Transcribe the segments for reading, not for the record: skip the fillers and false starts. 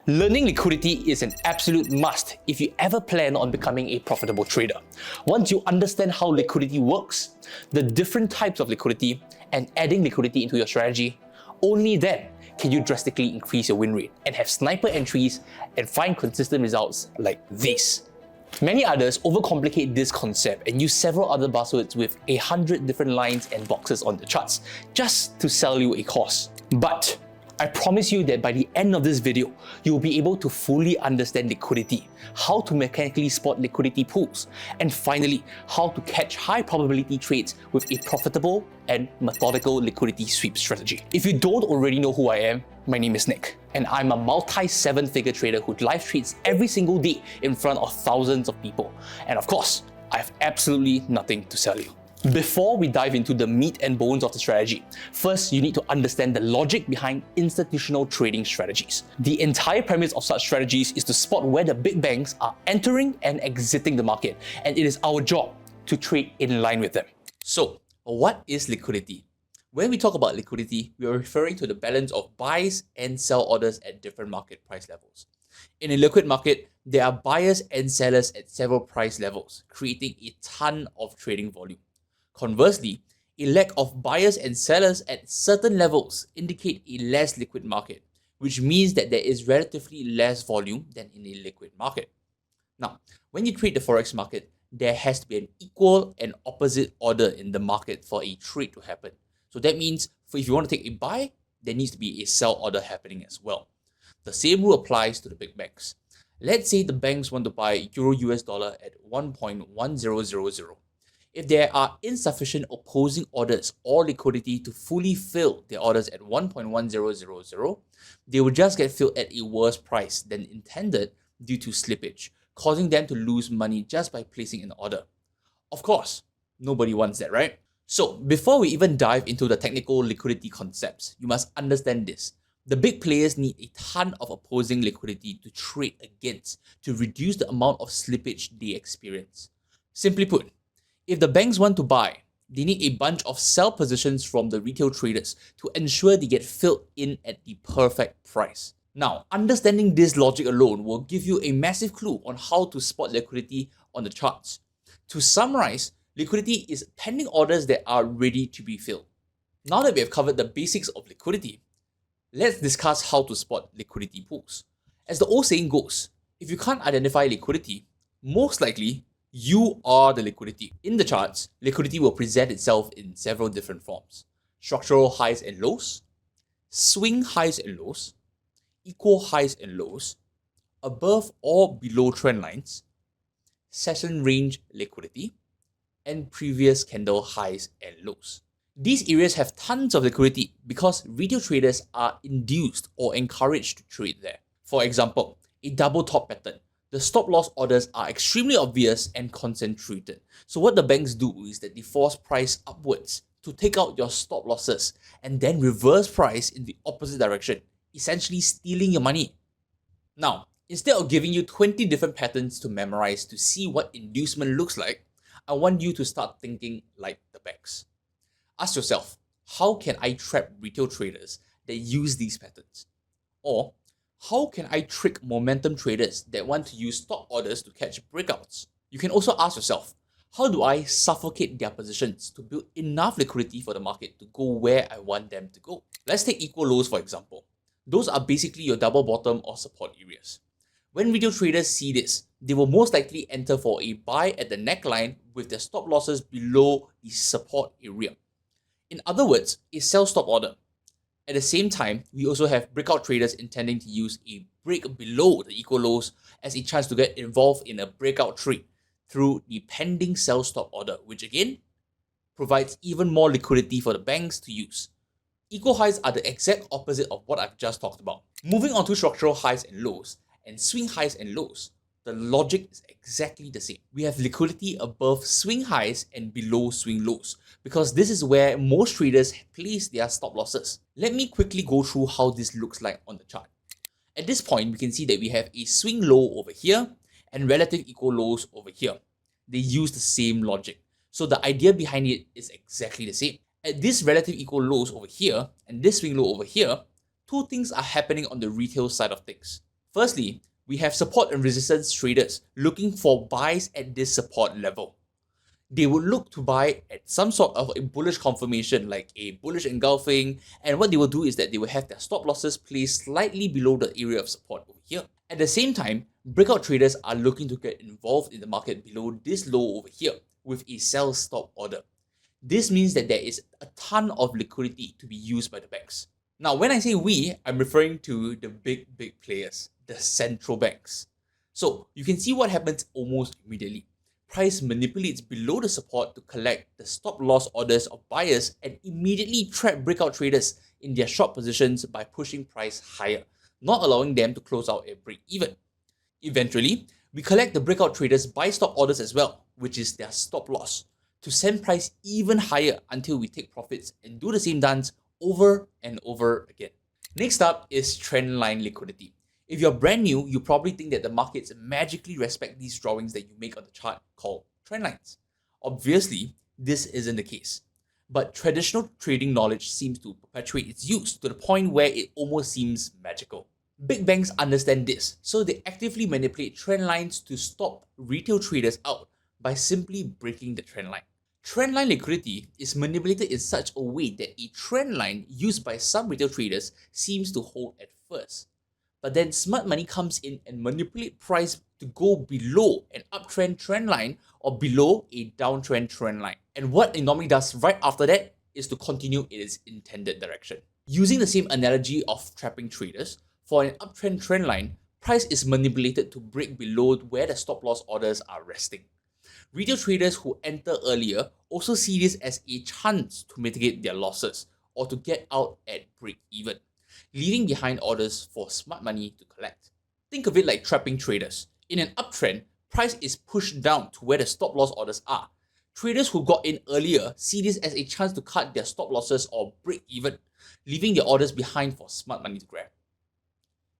Learning liquidity is an absolute must if you ever plan on becoming a profitable trader. Once you understand how liquidity works, the different types of liquidity, and adding liquidity into your strategy, only then can you drastically increase your win rate and have sniper entries and find consistent results like this. Many others overcomplicate this concept and use several other buzzwords with 100 different lines and boxes on the charts just to sell you a course. But I promise you that by the end of this video, you will be able to fully understand liquidity, how to mechanically spot liquidity pools, and finally, how to catch high probability trades with a profitable and methodical liquidity sweep strategy. If you don't already know who I am, my name is Nick, and I'm a multi-7-figure trader who live trades every single day in front of thousands of people. And of course, I have absolutely nothing to sell you. Before we dive into the meat and bones of the strategy, first you need to understand the logic behind institutional trading strategies. The entire premise of such strategies is to spot where the big banks are entering and exiting the market, and it is our job to trade in line with them. So, what is liquidity? When we talk about liquidity, we are referring to the balance of buys and sell orders at different market price levels. In a liquid market, there are buyers and sellers at several price levels, creating a ton of trading volume. Conversely, a lack of buyers and sellers at certain levels indicate a less liquid market, which means that there is relatively less volume than in a liquid market. Now, when you trade the forex market, there has to be an equal and opposite order in the market for a trade to happen. So that means if you want to take a buy, there needs to be a sell order happening as well. The same rule applies to the big banks. Let's say the banks want to buy Euro US dollar at 1.1000. If there are insufficient opposing orders or liquidity to fully fill their orders at 1.1000, they will just get filled at a worse price than intended due to slippage, causing them to lose money just by placing an order. Of course, nobody wants that, right? So before we even dive into the technical liquidity concepts, you must understand this. The big players need a ton of opposing liquidity to trade against to reduce the amount of slippage they experience. Simply put, if the banks want to buy, they need a bunch of sell positions from the retail traders to ensure they get filled in at the perfect price. Now, understanding this logic alone will give you a massive clue on how to spot liquidity on the charts. To summarize, liquidity is pending orders that are ready to be filled. Now that we have covered the basics of liquidity, let's discuss how to spot liquidity pools. As the old saying goes, if you can't identify liquidity, most likely you are the liquidity. In the charts, liquidity will present itself in several different forms: structural highs and lows, swing highs and lows, equal highs and lows, above or below trend lines, session range liquidity, and previous candle highs and lows. These areas have tons of liquidity because retail traders are induced or encouraged to trade there. For example, a double top pattern. The stop loss orders are extremely obvious and concentrated. So what the banks do is that they force price upwards to take out your stop losses and then reverse price in the opposite direction, essentially stealing your money. Now, instead of giving you 20 different patterns to memorize to see what inducement looks like, I want you to start thinking like the banks. Ask yourself, how can I trap retail traders that use these patterns? Or, how can I trick momentum traders that want to use stop orders to catch breakouts? You can also ask yourself, how do I suffocate their positions to build enough liquidity for the market to go where I want them to go? Let's take equal lows for example. Those are basically your double bottom or support areas. When retail traders see this, they will most likely enter for a buy at the neckline with their stop losses below the support area. In other words, a sell stop order. At the same time, we also have breakout traders intending to use a break below the equal lows as a chance to get involved in a breakout trade through the pending sell stop order, which again provides even more liquidity for the banks to use. Equal highs are the exact opposite of what I've just talked about. Moving on to structural highs and lows and swing highs and lows, the logic is exactly the same. We have liquidity above swing highs and below swing lows because this is where most traders place their stop losses. Let me quickly go through how this looks like on the chart. At this point, we can see that we have a swing low over here and relative equal lows over here. They use the same logic. So the idea behind it is exactly the same. At this relative equal lows over here and this swing low over here, two things are happening on the retail side of things. Firstly, we have support and resistance traders looking for buys at this support level. They would look to buy at some sort of a bullish confirmation, like a bullish engulfing, and what they will do is that they will have their stop losses placed slightly below the area of support over here. At the same time, breakout traders are looking to get involved in the market below this low over here with a sell stop order. This means that there is a ton of liquidity to be used by the banks. Now, when I say we, I'm referring to the big players, the central banks. So you can see what happens almost immediately. Price manipulates below the support to collect the stop loss orders of buyers and immediately trap breakout traders in their short positions by pushing price higher, not allowing them to close out at break even. Eventually, we collect the breakout traders' buy stop orders as well, which is their stop loss, to send price even higher until we take profits and do the same dance over and over again. Next up is trendline liquidity. If you're brand new, you probably think that the markets magically respect these drawings that you make on the chart called trend lines. Obviously, this isn't the case. But traditional trading knowledge seems to perpetuate its use to the point where it almost seems magical. Big banks understand this, so they actively manipulate trend lines to stop retail traders out by simply breaking the trend line. Trendline liquidity is manipulated in such a way that a trend line used by some retail traders seems to hold at first. But then smart money comes in and manipulate price to go below an uptrend trend line or below a downtrend trend line. And what it normally does right after that is to continue in its intended direction. Using the same analogy of trapping traders, for an uptrend trend line, price is manipulated to break below where the stop loss orders are resting. Retail traders who enter earlier also see this as a chance to mitigate their losses or to get out at break even, leaving behind orders for smart money to collect. Think of it like trapping traders. In an uptrend, price is pushed down to where the stop loss orders are. Traders who got in earlier see this as a chance to cut their stop losses or break even, leaving their orders behind for smart money to grab.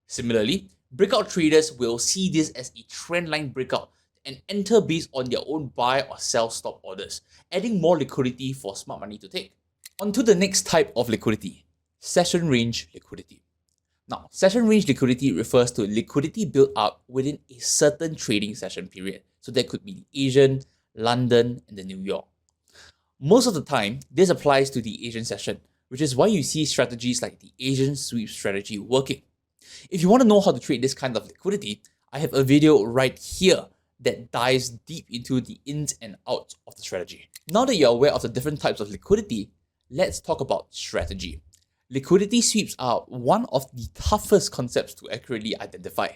Similarly, breakout traders will see this as a trendline breakout and enter based on their own buy or sell stop orders, adding more liquidity for smart money to take. On to the next type of liquidity, session range liquidity. Now, session range liquidity refers to liquidity built up within a certain trading session period. So that could be the Asian, London, and the New York. Most of the time, this applies to the Asian session, which is why you see strategies like the Asian sweep strategy working. If you want to know how to trade this kind of liquidity, I have a video right here that dives deep into the ins and outs of the strategy. Now that you're aware of the different types of liquidity, let's talk about strategy. Liquidity sweeps are one of the toughest concepts to accurately identify,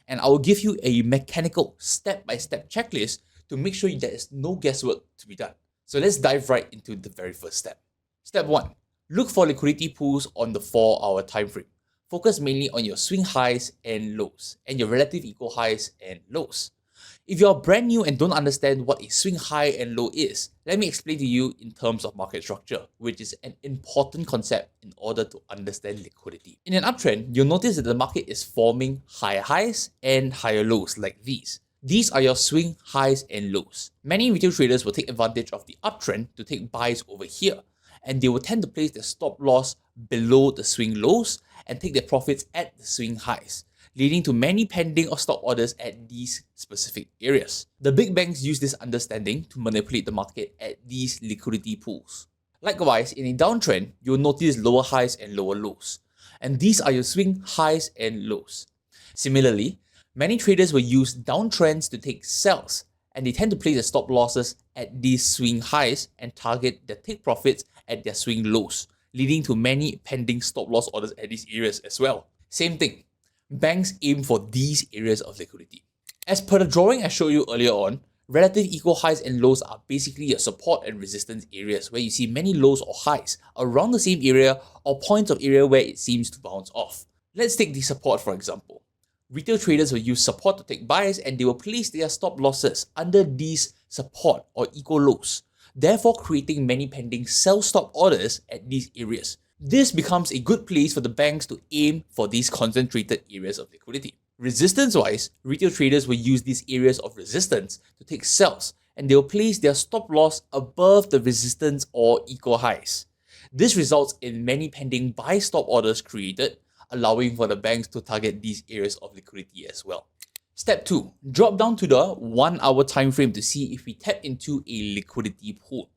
and I will give you a mechanical step-by-step checklist to make sure there is no guesswork to be done. So let's dive right into the very first step. Step 1. Look for liquidity pools on the 4-hour time frame. Focus mainly on your swing highs and lows, and your relative equal highs and lows. If you're brand new and don't understand what a swing high and low is, let me explain to you in terms of market structure, which is an important concept in order to understand liquidity. In an uptrend, you'll notice that the market is forming higher highs and higher lows like these. These are your swing highs and lows. Many retail traders will take advantage of the uptrend to take buys over here, and they will tend to place their stop loss below the swing lows and take their profits at the swing highs, leading to many pending or stop orders at these specific areas. The big banks use this understanding to manipulate the market at these liquidity pools. Likewise, in a downtrend, you'll notice lower highs and lower lows, and these are your swing highs and lows. Similarly, many traders will use downtrends to take sells, and they tend to place their stop losses at these swing highs and target their take profits at their swing lows, leading to many pending stop loss orders at these areas as well. Same thing. Banks aim for these areas of liquidity. As per the drawing I showed you earlier on, relative equal highs and lows are basically your support and resistance areas where you see many lows or highs around the same area or points of area where it seems to bounce off. Let's take the support for example. Retail traders will use support to take buys and they will place their stop losses under these support or equal lows, therefore creating many pending sell stop orders at these areas. This becomes a good place for the banks to aim for these concentrated areas of liquidity. Resistance-wise, retail traders will use these areas of resistance to take sells, and they will place their stop loss above the resistance or equal highs. This results in many pending buy stop orders created, allowing for the banks to target these areas of liquidity as well. Step 2. Drop down to the 1 hour time frame to see if we tap into a liquidity pool.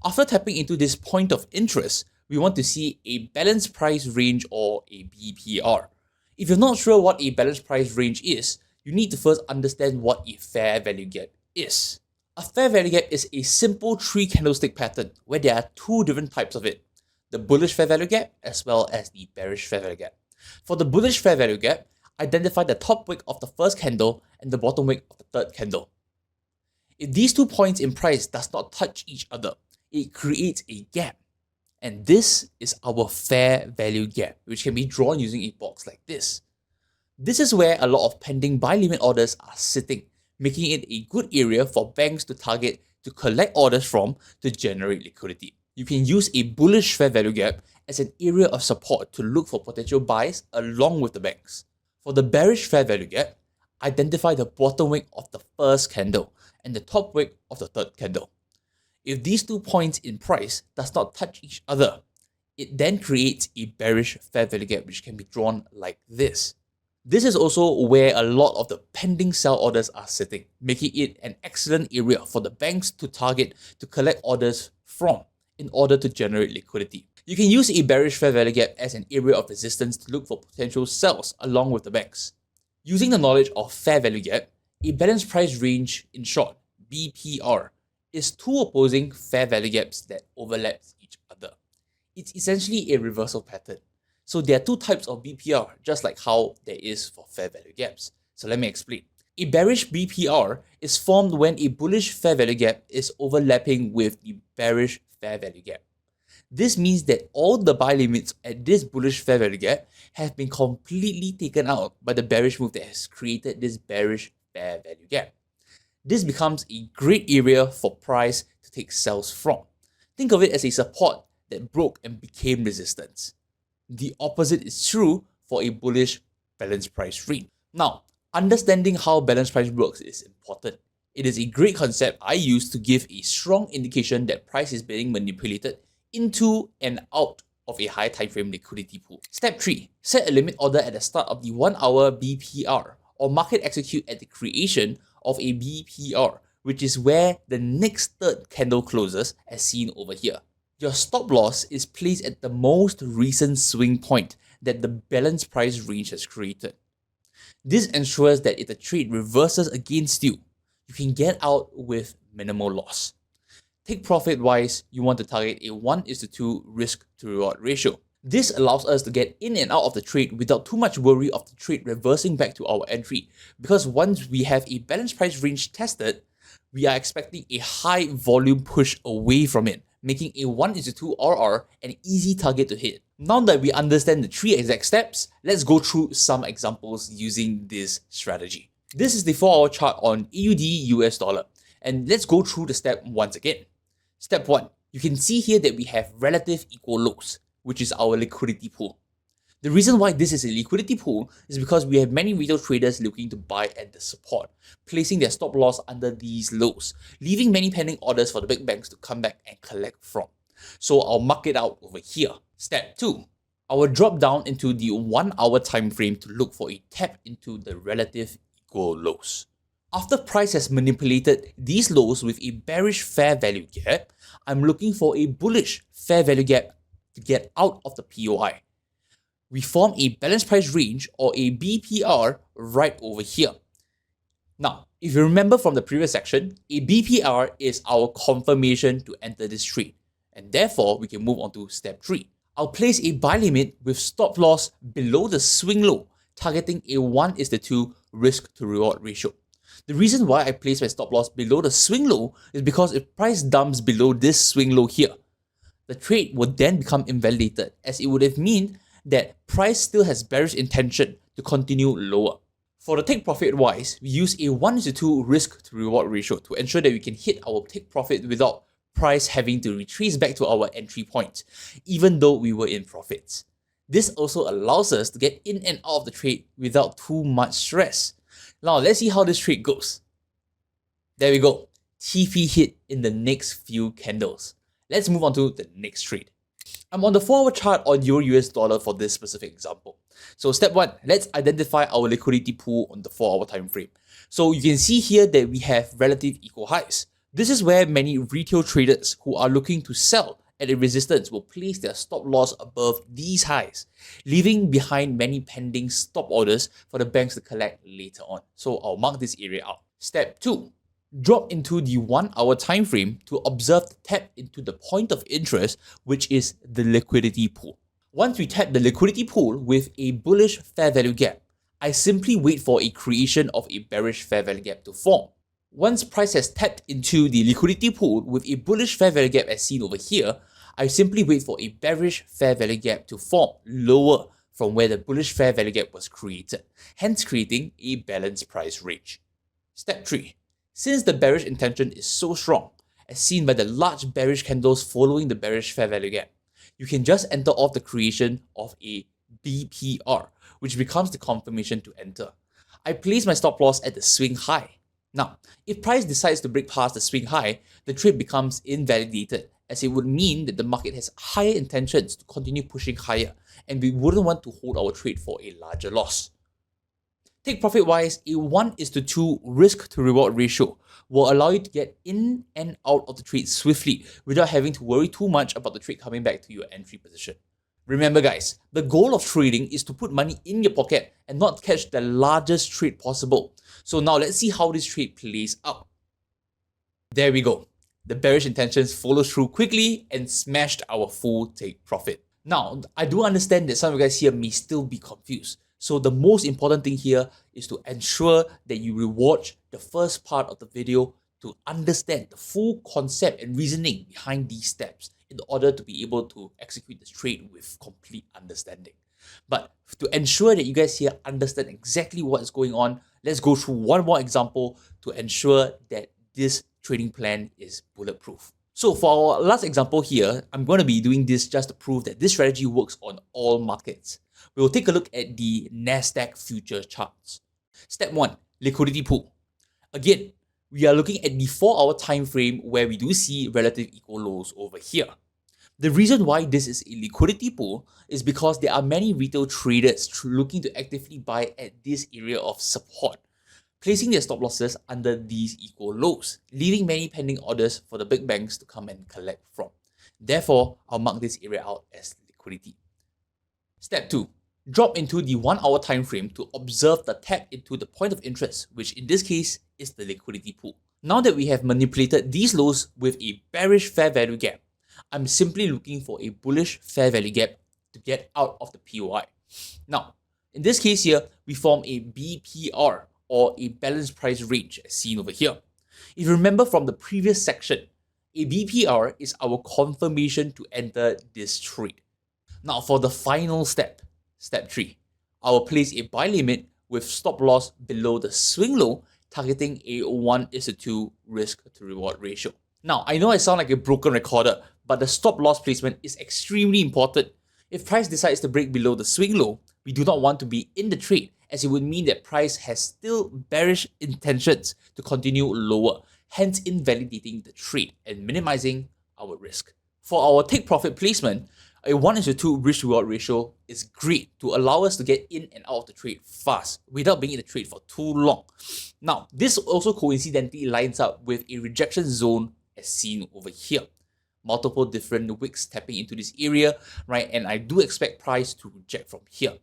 After tapping into this point of interest, we want to see a balanced price range or a BPR. If you're not sure what a balanced price range is, you need to first understand what a fair value gap is. A fair value gap is a simple 3 candlestick pattern where there are 2 different types of it: the bullish fair value gap as well as the bearish fair value gap. For the bullish fair value gap, identify the top wick of the first candle and the bottom wick of the third candle. If these 2 points in price does not touch each other, it creates a gap. And this is our fair value gap, which can be drawn using a box like this. This is where a lot of pending buy limit orders are sitting, making it a good area for banks to target to collect orders from to generate liquidity. You can use a bullish fair value gap as an area of support to look for potential buys along with the banks. For the bearish fair value gap, identify the bottom wick of the first candle and the top wick of the third candle. If these 2 points in price does not touch each other, it then creates a bearish fair value gap, which can be drawn like this. This is also where a lot of the pending sell orders are sitting, making it an excellent area for the banks to target to collect orders from in order to generate liquidity. You can use a bearish fair value gap as an area of resistance to look for potential sells along with the banks. Using the knowledge of fair value gap, a balanced price range, in short, BPR, is 2 opposing fair value gaps that overlap each other. It's essentially a reversal pattern. So there are 2 types of BPR, just like how there is for fair value gaps. So let me explain. A bearish BPR is formed when a bullish fair value gap is overlapping with the bearish fair value gap. This means that all the buy limits at this bullish fair value gap have been completely taken out by the bearish move that has created this bearish fair value gap. This becomes a great area for price to take sells from. Think of it as a support that broke and became resistance. The opposite is true for a bullish balanced price range. Now, understanding how balanced price works is important. It is a great concept I use to give a strong indication that price is being manipulated into and out of a high time frame liquidity pool. Step 3. Set a limit order at the start of the 1 hour BPR or market execute at the creation of a BPR, which is where the next third candle closes as seen over here. Your stop loss is placed at the most recent swing point that the balanced price range has created. This ensures that if the trade reverses against you, you can get out with minimal loss. Take profit wise, you want to target a 1:2 risk to reward ratio. This allows us to get in and out of the trade without too much worry of the trade reversing back to our entry, because once we have a balanced price range tested, we are expecting a high volume push away from it, making a 1:2 RR an easy target to hit. Now that we understand the 3 exact steps, let's go through some examples using this strategy. This is the 4-hour chart on AUD US dollar, and let's go through the step once again. Step 1, you can see here that we have relative equal lows, which is our liquidity pool. The reason why this is a liquidity pool is because we have many retail traders looking to buy at the support, placing their stop loss under these lows, leaving many pending orders for the big banks to come back and collect from. So I'll mark it out over here. Step 2, I will drop down into the 1 hour time frame to look for a tap into the relative equal lows. After price has manipulated these lows with a bearish fair value gap, I'm looking for a bullish fair value gap to get out of the POI. We form a balanced price range or a BPR right over here. Now, if you remember from the previous section, a BPR is our confirmation to enter this trade, and therefore we can move on to step 3. I'll place a buy limit with stop loss below the swing low, targeting a 1:2 risk to reward ratio. The reason why I place my stop loss below the swing low is because if price dumps below this swing low here, the trade would then become invalidated, as it would have mean that price still has bearish intention to continue lower. For the take profit wise, we use a 1:2 risk to reward ratio to ensure that we can hit our take profit without price having to retrace back to our entry point, even though we were in profits. This also allows us to get in and out of the trade without too much stress. Now let's see how this trade goes. There we go. TP hit in the next few candles. Let's move on to the next trade. I'm on the 4-hour chart on Euro US dollar for this specific example. So step 1, let's identify our liquidity pool on the 4-hour time frame. So you can see here that we have relative equal highs. This is where many retail traders who are looking to sell at a resistance will place their stop loss above these highs, leaving behind many pending stop orders for the banks to collect later on. So I'll mark this area out. Step 2. Drop into the 1-hour time frame to observe the tap into the point of interest, which is the liquidity pool. Once we tap the liquidity pool with a bullish fair value gap, I simply wait for a creation of a bearish fair value gap to form. Once price has tapped into the liquidity pool with a bullish fair value gap as seen over here, I simply wait for a bearish fair value gap to form lower from where the bullish fair value gap was created, hence creating a balanced price range. Step 3. Since the bearish intention is so strong, as seen by the large bearish candles following the bearish fair value gap, you can just enter off the creation of a BPR, which becomes the confirmation to enter. I place my stop loss at the swing high. Now, if price decides to break past the swing high, the trade becomes invalidated, as it would mean that the market has higher intentions to continue pushing higher, and we wouldn't want to hold our trade for a larger loss. Take profit wise, a 1:2 risk to reward ratio will allow you to get in and out of the trade swiftly without having to worry too much about the trade coming back to your entry position. Remember guys, the goal of trading is to put money in your pocket and not catch the largest trade possible. So now let's see how this trade plays out. There we go. The bearish intentions followed through quickly and smashed our full take profit. Now, I do understand that some of you guys here may still be confused. So the most important thing here is to ensure that you rewatch the first part of the video to understand the full concept and reasoning behind these steps in order to be able to execute this trade with complete understanding. But to ensure that you guys here understand exactly what is going on, let's go through one more example to ensure that this trading plan is bulletproof. So for our last example here, I'm going to be doing this just to prove that this strategy works on all markets. We'll take a look at the Nasdaq future charts. Step 1, liquidity pool. Again, we are looking at the 4-hour time frame where we do see relative equal lows over here. The reason why this is a liquidity pool is because there are many retail traders looking to actively buy at this area of support, placing their stop losses under these equal lows, leaving many pending orders for the big banks to come and collect from. Therefore, I'll mark this area out as liquidity. Step 2. Drop into the 1-hour time frame to observe the tap into the point of interest, which in this case is the liquidity pool. Now that we have manipulated these lows with a bearish fair value gap, I'm simply looking for a bullish fair value gap to get out of the POI. Now, in this case here, we form a BPR or a balanced price range as seen over here. If you remember from the previous section, a BPR is our confirmation to enter this trade. Now for the final step, step 3, I will place a buy limit with stop loss below the swing low, targeting a 1:2 risk to reward ratio. Now, I know I sound like a broken recorder, but the stop loss placement is extremely important. If price decides to break below the swing low, we do not want to be in the trade, as it would mean that price has still bearish intentions to continue lower, hence invalidating the trade and minimizing our risk. For our take profit placement, a 1:2 risk reward ratio is great to allow us to get in and out of the trade fast without being in the trade for too long. Now, this also coincidentally lines up with a rejection zone as seen over here. Multiple different wicks tapping into this area, right? And I do expect price to reject from here.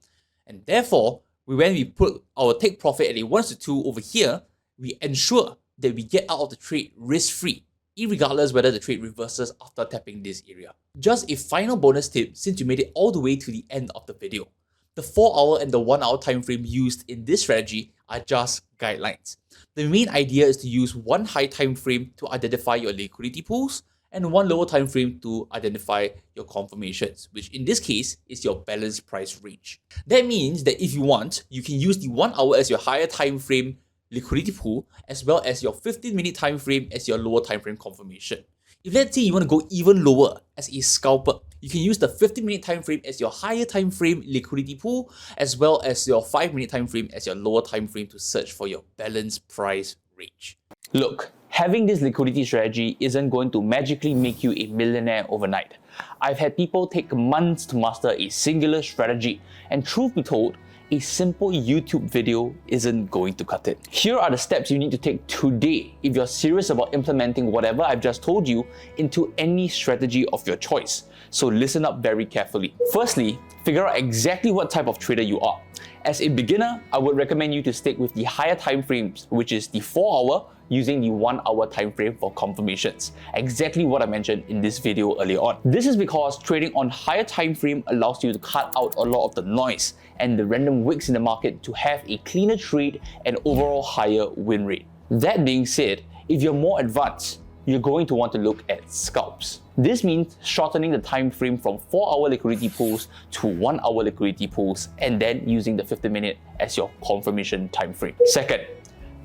And therefore, when we put our take profit at a 1:2 over here, we ensure that we get out of the trade risk-free, irregardless whether the trade reverses after tapping this area. Just a final bonus tip since you made it all the way to the end of the video. The 4-hour and the 1-hour time frame used in this strategy are just guidelines. The main idea is to use one high time frame to identify your liquidity pools and one lower time frame to identify your confirmations, which in this case is your balanced price range. That means that if you want, you can use the 1 hour as your higher time frame liquidity pool, as well as your 15-minute time frame as your lower time frame confirmation. If let's say you want to go even lower as a scalper, you can use the 15-minute time frame as your higher time frame liquidity pool, as well as your 5-minute time frame as your lower time frame to search for your balanced price range. Look, Having this liquidity strategy isn't going to magically make you a millionaire overnight. I've had people take months to master a singular strategy, and truth be told, a simple YouTube video isn't going to cut it. Here are the steps you need to take today if you're serious about implementing whatever I've just told you into any strategy of your choice. So listen up very carefully. Firstly, figure out exactly what type of trader you are. As a beginner, I would recommend you to stick with the higher time frames, which is the 4-hour using the 1-hour time frame for confirmations. Exactly what I mentioned in this video earlier on. This is because trading on higher time frame allows you to cut out a lot of the noise and the random wicks in the market to have a cleaner trade and overall higher win rate. That being said, if you're more advanced, you're going to want to look at scalps. This means shortening the time frame from 4-hour liquidity pools to 1-hour liquidity pools and then using the 50-minute as your confirmation time frame. Second,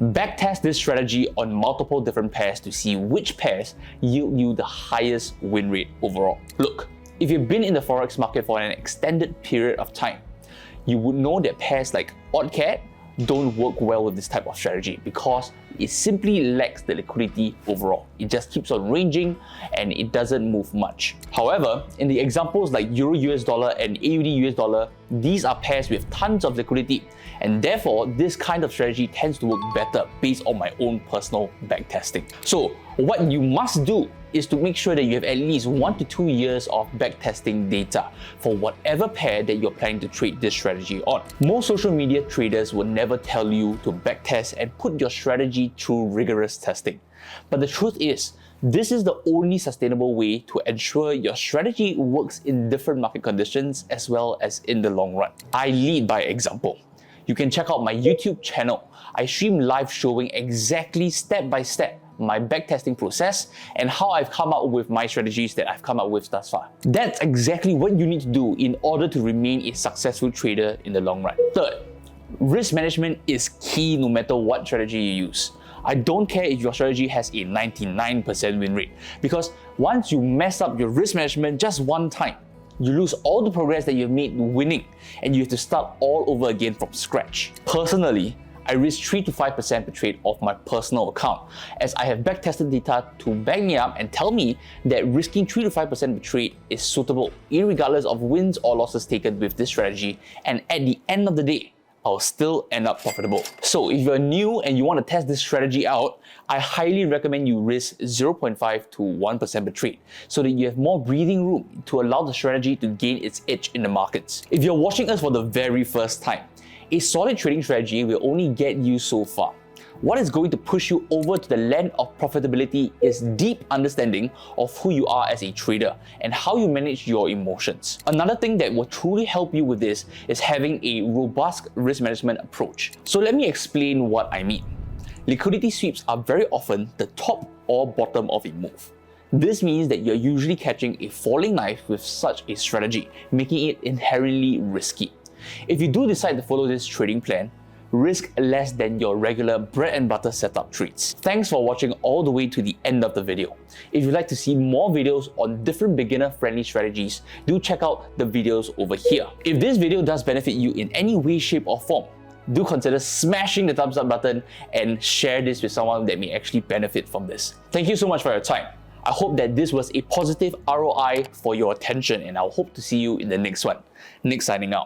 backtest this strategy on multiple different pairs to see which pairs yield you the highest win rate overall. Look, if you've been in the forex market for an extended period of time, you would know that pairs like odd cat don't work well with this type of strategy because it simply lacks the liquidity overall. It just keeps on ranging and it doesn't move much. However, in the examples like Euro US dollar and AUD US dollar, these are pairs with tons of liquidity, and therefore this kind of strategy tends to work better based on my own personal backtesting. So what you must do is to make sure that you have at least 1 to 2 years of backtesting data for whatever pair that you're planning to trade this strategy on. Most social media traders will never tell you to backtest and put your strategy through rigorous testing. But the truth is, this is the only sustainable way to ensure your strategy works in different market conditions as well as in the long run. I lead by example. You can check out my YouTube channel. I stream live showing exactly step by step my backtesting process and how I've come up with my strategies that I've come up with thus far. That's exactly what you need to do in order to remain a successful trader in the long run. Third, risk management is key no matter what strategy you use. I don't care if your strategy has a 99% win rate, because once you mess up your risk management just one time, you lose all the progress that you've made winning and you have to start all over again from scratch. Personally, I risk 3 to 5% per trade off my personal account, as I have backtested data to back me up and tell me that risking 3 to 5% per trade is suitable, irregardless of wins or losses taken with this strategy, and at the end of the day, I'll still end up profitable. So if you're new and you want to test this strategy out, I highly recommend you risk 0.5 to 1% per trade so that you have more breathing room to allow the strategy to gain its edge in the markets. If you're watching us for the very first time, a solid trading strategy will only get you so far. What is going to push you over to the land of profitability is deep understanding of who you are as a trader and how you manage your emotions. Another thing that will truly help you with this is having a robust risk management approach. So let me explain what I mean. Liquidity sweeps are very often the top or bottom of a move. This means that you're usually catching a falling knife with such a strategy, making it inherently risky. If you do decide to follow this trading plan, risk less than your regular bread and butter setup trades. Thanks for watching all the way to the end of the video. If you'd like to see more videos on different beginner-friendly strategies, do check out the videos over here. If this video does benefit you in any way, shape or form, do consider smashing the thumbs up button and share this with someone that may actually benefit from this. Thank you so much for your time. I hope that this was a positive ROI for your attention, and I'll hope to see you in the next one. Nick signing out.